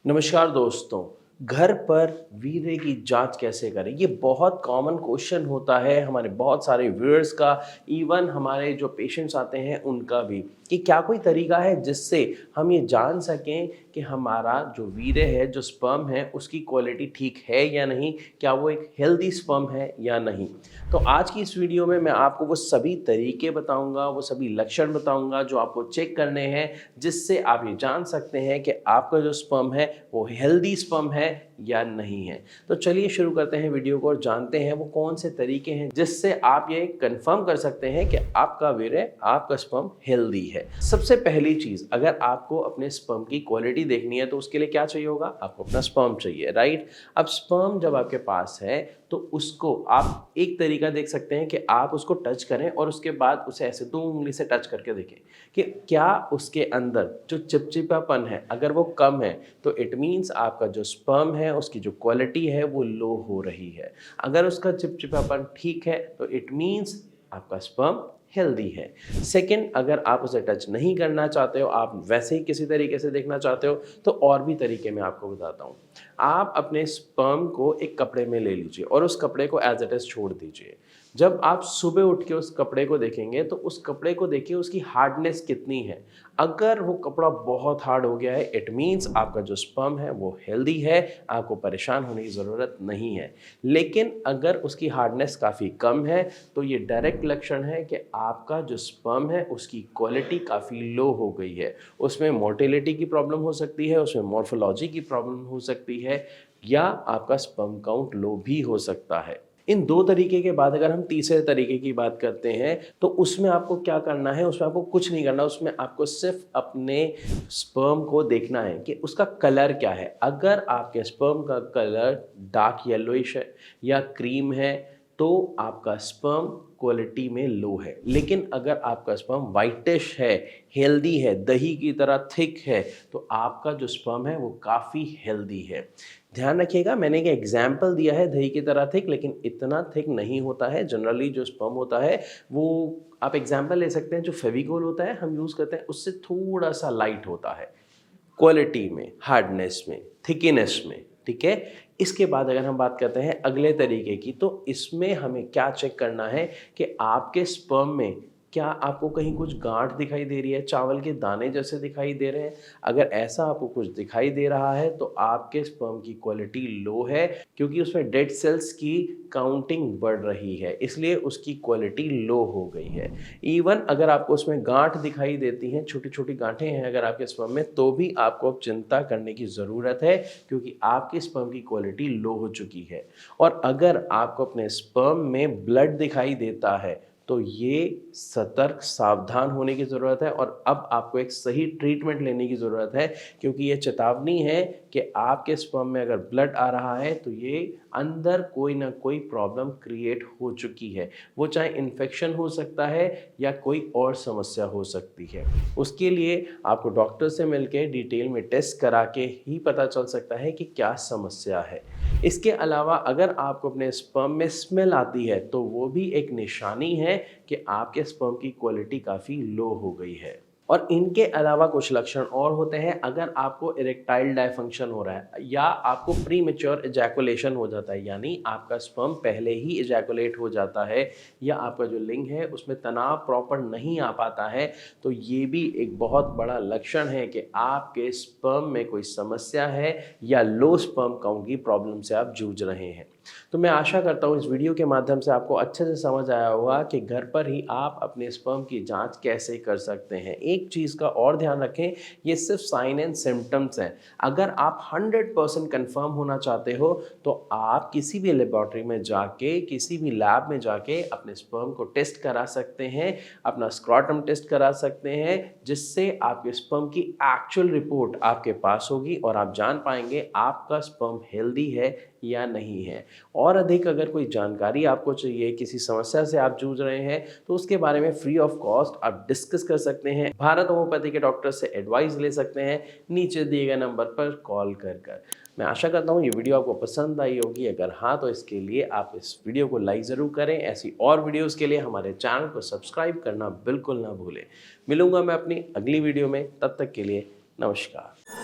नमस्कार दोस्तों। घर पर वीर्य की जांच कैसे करें? ये बहुत कॉमन क्वेश्चन होता है हमारे बहुत सारे व्यूअर्स का, इवन हमारे जो पेशेंट्स आते हैं उनका भी, कि क्या कोई तरीका है जिससे हम ये जान सकें कि हमारा जो वीर्य है, जो स्पर्म है, उसकी क्वालिटी ठीक है या नहीं, क्या वो एक हेल्दी स्पर्म है या नहीं। तो आज की इस वीडियो में मैं आपको वो सभी तरीके बताऊंगा, वो सभी लक्षण बताऊंगा जो आपको चेक करने हैं, जिससे आप ये जान सकते हैं कि आपका जो स्पर्म है वो हेल्दी स्पर्म है या नहीं है। तो चलिए शुरू करते हैं वीडियो को और जानते हैं वो कौन से तरीके हैं जिससे आप ये कंफर्म कर सकते हैं कि आपका वीर्य, आपका स्पर्म हेल्दी है। सबसे पहली चीज, अगर आपको अपने स्पर्म की क्वालिटी देखनी है तो उसके लिए क्या चाहिए होगा? आपको अपना स्पर्म चाहिए, राइट। अब स्पर्म जब आपके पास है तो उसको आप एक तरीका देख सकते हैं कि आप उसको टच करें और उसके बाद उसे ऐसे 2 उंगली से टच करके देखें कि क्या उसके अंदर जो चिपचिपापन है, अगर वो कम है तो इट मीन्स आपका जो स्पर्म है उसकी जो क्वालिटी है वो लो हो रही है। अगर उसका चिपचिपापन ठीक है तो इट मीन्स आपका स्पर्म हेल्दी है। सेकंड, अगर आप उसे टच नहीं करना चाहते हो, आप वैसे ही किसी तरीके से देखना चाहते हो, तो और भी तरीके मैं आपको बताता हूँ। आप अपने स्पर्म को एक कपड़े में ले लीजिए और उस कपड़े को एज इट इज छोड़ दीजिए। जब आप सुबह उठ के उस कपड़े को देखेंगे तो उस कपड़े को देखिए उसकी हार्डनेस कितनी है। अगर वो कपड़ा बहुत हार्ड हो गया है इट मीन्स आपका जो स्पर्म है वो हेल्दी है, आपको परेशान होने की ज़रूरत नहीं है। लेकिन अगर उसकी हार्डनेस काफ़ी कम है तो ये डायरेक्ट लक्षण है कि आपका जो स्पर्म है उसकी क्वालिटी काफ़ी लो हो गई है। उसमें मोटिलिटी की प्रॉब्लम हो सकती है, उसमें मॉर्फोलॉजी की प्रॉब्लम हो सकती है, या आपका स्पर्म काउंट लो भी हो सकता है। इन 2 तरीके के बाद अगर हम तीसरे तरीके की बात करते हैं तो उसमें आपको क्या करना है? उसमें आपको कुछ नहीं करना, उसमें आपको सिर्फ अपने स्पर्म को देखना है कि उसका कलर क्या है। अगर आपके स्पर्म का कलर डार्क येलोइश है या क्रीम है तो आपका स्पर्म क्वालिटी में लो है। लेकिन अगर आपका स्पर्म वाइटिश है, हेल्दी है, दही की तरह थिक है, तो आपका जो स्पर्म है वो काफ़ी हेल्दी है। ध्यान रखिएगा, मैंने एक एग्जाम्पल दिया है दही की तरह थिक, लेकिन इतना थिक नहीं होता है। जनरली जो स्पर्म होता है वो, आप एग्जाम्पल ले सकते हैं, जो फेविकोल होता है हम यूज़ करते हैं उससे थोड़ा सा लाइट होता है क्वालिटी में, हार्डनेस में, थिकनेस में, ठीक है। इसके बाद अगर हम बात करते हैं अगले तरीके की, तो इसमें हमें क्या चेक करना है कि आपके स्पर्म में क्या आपको कहीं कुछ गांठ दिखाई दे रही है, चावल के दाने जैसे दिखाई दे रहे हैं। अगर ऐसा आपको कुछ दिखाई दे रहा है तो आपके स्पर्म की क्वालिटी लो है, क्योंकि उसमें डेड सेल्स की काउंटिंग बढ़ रही है, इसलिए उसकी क्वालिटी लो हो गई है। इवन अगर आपको उसमें गांठ दिखाई देती हैं, छोटी छोटी गांठें हैं अगर आपके स्पर्म में, तो भी आपको अब चिंता करने की ज़रूरत है, क्योंकि आपके स्पर्म की क्वालिटी लो हो चुकी है। और अगर आपको अपने स्पर्म में ब्लड दिखाई देता है तो ये सतर्क, सावधान होने की ज़रूरत है और अब आपको एक सही ट्रीटमेंट लेने की ज़रूरत है, क्योंकि ये चेतावनी है कि आपके स्पर्म में अगर ब्लड आ रहा है तो ये अंदर कोई ना कोई प्रॉब्लम क्रिएट हो चुकी है। वो चाहे इन्फेक्शन हो सकता है या कोई और समस्या हो सकती है। उसके लिए आपको डॉक्टर से मिलकर डिटेल में टेस्ट करा के ही पता चल सकता है कि क्या समस्या है। इसके अलावा अगर आपको अपने स्पर्म में स्मेल आती है तो वो भी एक निशानी है कि आपके स्पर्म की क्वालिटी काफ़ी लो हो गई है। और इनके अलावा कुछ लक्षण और होते हैं। अगर आपको इरेक्टाइल डायफंक्शन हो रहा है या आपको प्रीमेच्योर इजैकुलेशन हो जाता है, यानी आपका स्पर्म पहले ही इजैकुलेट हो जाता है, या आपका जो लिंग है उसमें तनाव प्रॉपर नहीं आ पाता है, तो ये भी एक बहुत बड़ा लक्षण है कि आपके स्पर्म में कोई समस्या है या लो स्पर्म काउंट की प्रॉब्लम से आप जूझ रहे हैं। तो मैं आशा करता हूँ इस वीडियो के माध्यम से आपको अच्छे से समझ आया होगा कि घर पर ही आप अपने स्पर्म की जांच कैसे कर सकते हैं। एक चीज़ का और ध्यान रखें, ये सिर्फ साइन एंड सिम्टम्स हैं। अगर आप 100% कंफर्म होना चाहते हो तो आप किसी भी लेबोरेटरी में जाके, किसी भी लैब में जाके अपने स्पर्म को टेस्ट करा सकते हैं, अपना स्क्रॉटम टेस्ट करा सकते हैं, जिससे आपके स्पर्म की एक्चुअल रिपोर्ट आपके पास होगी और आप जान पाएंगे आपका स्पर्म हेल्दी है या नहीं है। और अधिक अगर कोई जानकारी आपको चाहिए, किसी समस्या से आप जूझ रहे हैं, तो उसके बारे में फ्री ऑफ कॉस्ट आप डिस्कस कर सकते हैं। भारत होम्योपैथी के डॉक्टर से एडवाइस ले सकते हैं नीचे दिए गए नंबर पर कॉल कर। मैं आशा करता हूँ ये वीडियो आपको पसंद आई होगी। अगर हाँ तो इसके लिए आप इस वीडियो को लाइक ज़रूर करें। ऐसी और वीडियोज़ के लिए हमारे चैनल को सब्सक्राइब करना बिल्कुल ना भूलें। मिलूंगा मैं अपनी अगली वीडियो में, तब तक के लिए नमस्कार।